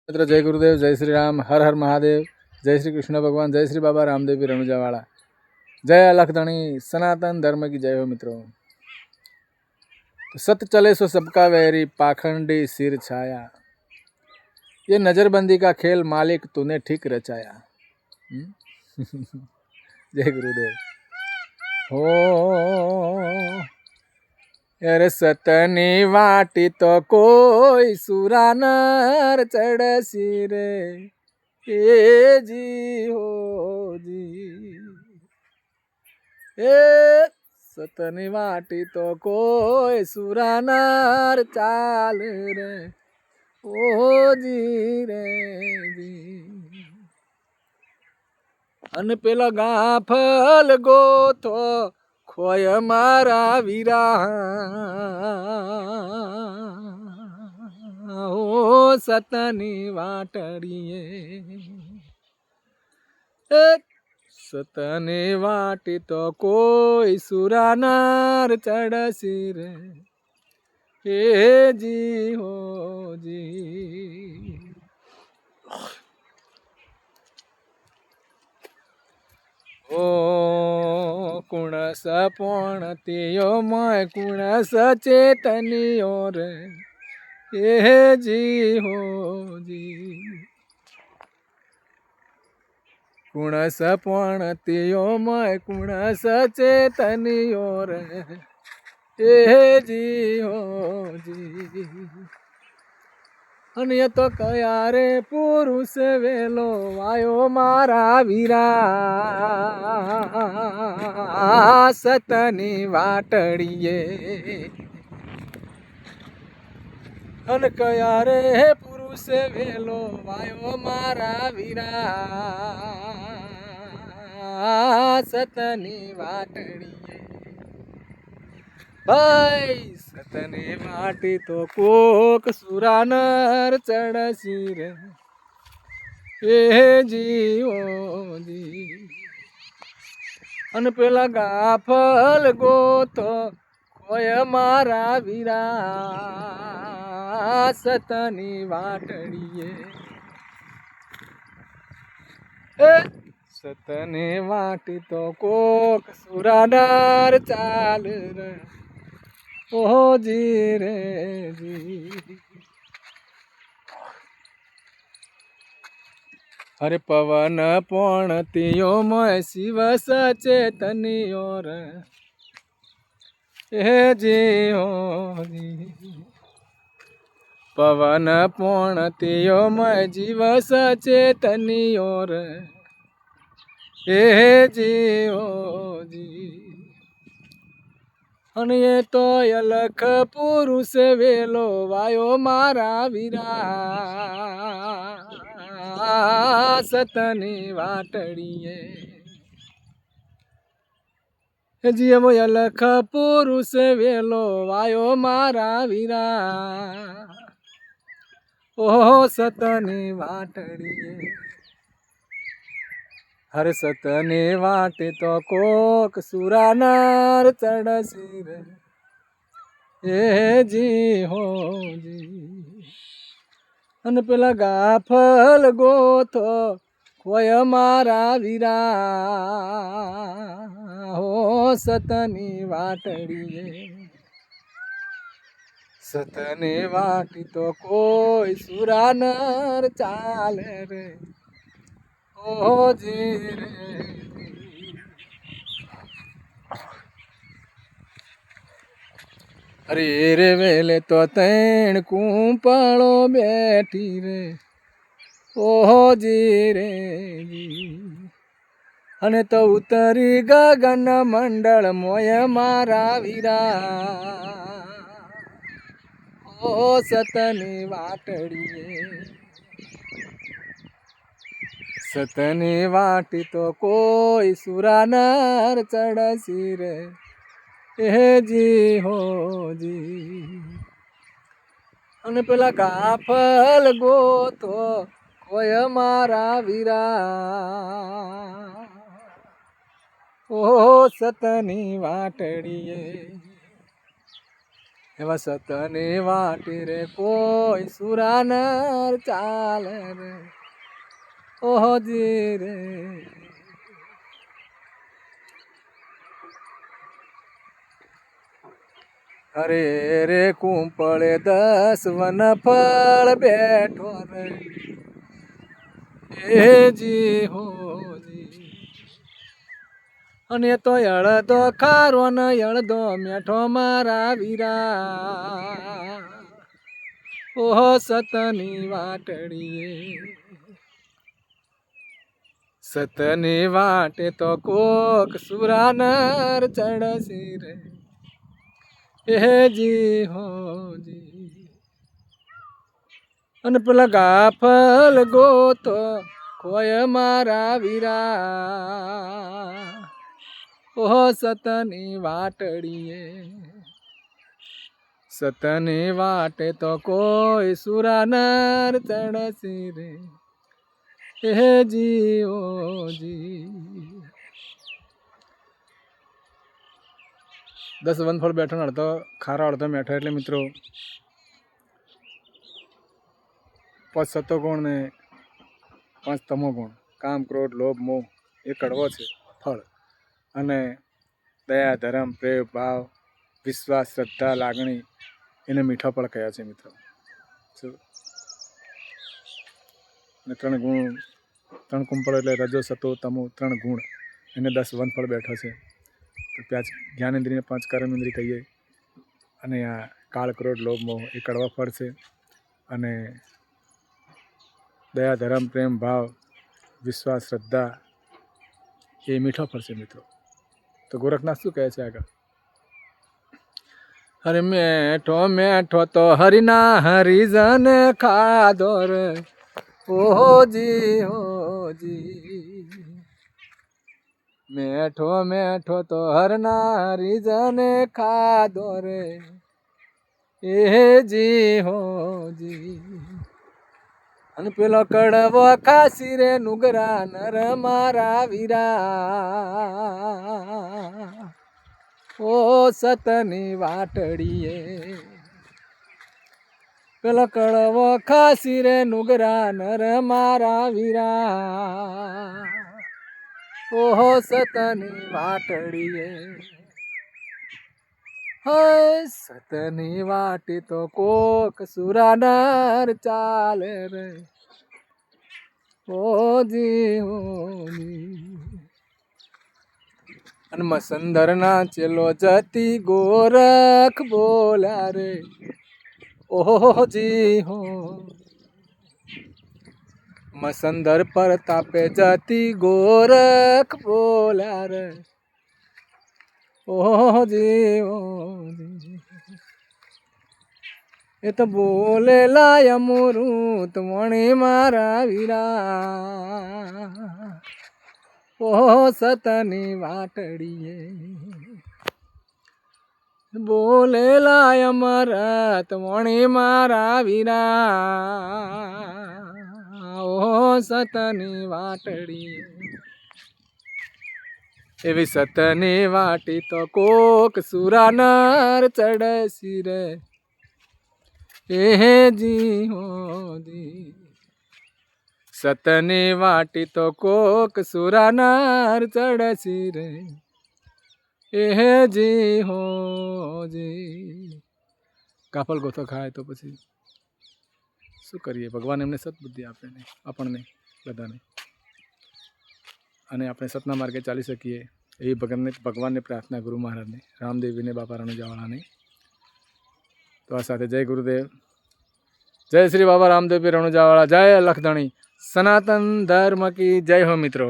मित्र जय गुरुदेव, जय श्री राम, हर हर महादेव, जय श्री कृष्ण भगवान, जय श्री बाबा रामदेव रनुजावाड़ा, जय अलखधणी, सनातन धर्म की जय हो। मित्रों, तो सत चले सो सबका वैरी, पाखंडी सिर छाया, ये नजरबंदी का खेल मालिक तूने ठीक रचाया। जय गुरुदेव। हो अरे सतनी वाटी तो कोई सुरानर चढ़सी रे, ए जी हो जी, ए सतनी वाटी तो कोई सुरानर चाल रे, ओ जी रे जी। अन पेला गाफल गोथो खोय मारा वीरा, ओ सतनी वाटड़िए, सतने वाटी तो कोई सुरानर चढ़सी रे, हे जी हो जी। ओ कुणस पणतियो मय कुणस चेतनियो रे, हे जी हो जी। कुणस पणतियो मय कुणस चेतनियो रे, हे जी हो जी। अन्य तो कया रे पुरुष वेलो वायो मारा वीरा, सतनी वाटड़िए। अन कया रे पुरुष वेलो वायो मारा वीरा, सतनी वाटड़िए। भाई सतने माटी तो कोक सुरानर चढ़सी रे, ए जी ओ जी। अन पेला गाफल गोथो खोय मारा वीरा, सतनी वाटड़िए। सतने वाटी तो कोक सुरानर चाल रे, ओ जी रे जी। हरे पवन पणतियो मय शिव सचेतनियो रे, हे जी हो जी। पवन पणतियो मय जीव सचेतनियो रे, हे जी हो जी। अन ये तो अलख पुरुष वेलो वायो मारा वीरा, सतनी वाटड़िए। जी वो अलख पुरुष वेलो वायो मारा वीरा, ओ सतनी वाटड़िए। हर सतने वाटे तो कोक सुरानर चढ़सी रे, ए जी हो जी। अन पेला गाफल गोथो खोय मारा वीरा, हो सतनी वाटड़िए। सतने वाटी तो कोई सुरानर चाल रे, ओ जी रे। अरे रे वेले तो तैण कूपड़ो बैठी रे, ओ जी रे जी। अने तो उतरी गगन मंडल मोय मारा वीरा, ओ सतनी वाटड़िए। सतनी वाटी तो कोई सुरानर चढ़सी रे, ए जी हो जी। अने पेला गाफल गोथो खोय मारा वीरा, ओ सतनी वाटड़िए। એવા સતની વાટી રે કોઈ સુરાનર ચાલે રે ઓહજી રે. અરે રે કુંપળે 10 વન ફળ બેઠો રે એ જી હોજી. અને તો અળદો ખારો ને અળદો મેઠો મારા વીરા ઓહો સતની વાટડીએ. સતની વાટે તો કોક સુરાનર ચડસી રે એ જી હોજી. અને પેલા ગાફલ ગોતો કોઈ મારા વીરા ઓહો સતની વાટડીએ. સતની વાટે તો કોઈ સુરાનર ચડસી રે એ જી ઓજી. 10 વનફળ બેઠો ને અડધો ખારો અડધો મેઠો એટલે મિત્રો 5 સતો ગુણ ને 5 તમો ગુણ કામ ક્રોધ લોભ મોહ એ કડવો છે ફળ. અને દયા ધર્મ પ્રેમ ભાવ વિશ્વાસ શ્રદ્ધા લાગણી એને મીઠા ફળ કયા છે મિત્રો. અને 3 ગુણ 3 કુંપળ એટલે રજો સતો તમો 3 ગુણ એને 10 વનફળ બેઠો છે. તો ત્યાં જ્ઞાનેન્દ્રિયને 5 કર્મેન્દ્રિય કહીએ. અને આ કાળ ક્રોધ લોભ મોહ એ કડવા ફળ છે. અને દયા ધર્મ પ્રેમ ભાવ વિશ્વાસ શ્રદ્ધા એ મીઠો ફળ છે મિત્રો. તો ગોરખનાથ શું કહે છે આગળ? હરે મેઠો મેઠો તો હરિના હરિજન ખાધો રે ઓજી હોજી. મેઠો મેઠો તો હરના હરિજન ખાધો રે એ જી હોજી. અને પેલો કડવો ખાસી રે નુગરા નર મારા વીરા ઓ સતની વાટડીએ. પેલો કડવો ખાસી રે નુગરા નર મારા વીરા ઓહો સતની વાટડીએ. હય સતની વાટી તો કોક સુરાનર ચાલે રે ઓજી હોજી. અને મસંદર ના ચેલો જતી ગોરખ બોલ્યા રે ઓજી હો. મસંદર પર તાપે જતી ગોરખ બોલ્યા રે ઓજી ઓજી. એ તો બોલેલા અમૃત મણી મારા વીરા ઓહો સતની વાટડીએ. બોલેલા અમૃત મણી મારા વીરા ઓહો સતની વાટડીએ. એવી સતની વાટી તો કોક સુરાનર ચડસી રે એ જી હોજી. સતની વાટી તો કોક સુરાનર ચડસી રે એ જી હોજી. કાફલ ગોથો ખાય તો પછી શું કરીએ? ભગવાન એમને સદબુદ્ધિ આપે ને આપણને બધાને, અને આપણે સતના માર્ગે ચાલી શકીએ એવી ભગવાનને પ્રાર્થના ગુરુ મહારાજને, રામદેવીને, બાપા રણુજાવાળાને. તો આ સાથે જય ગુરુદેવ, જય શ્રી બાબા રામદેવ રણુજાવાળા, જય લખધણી, સનાતન ધર્મ કી જય હો મિત્રો.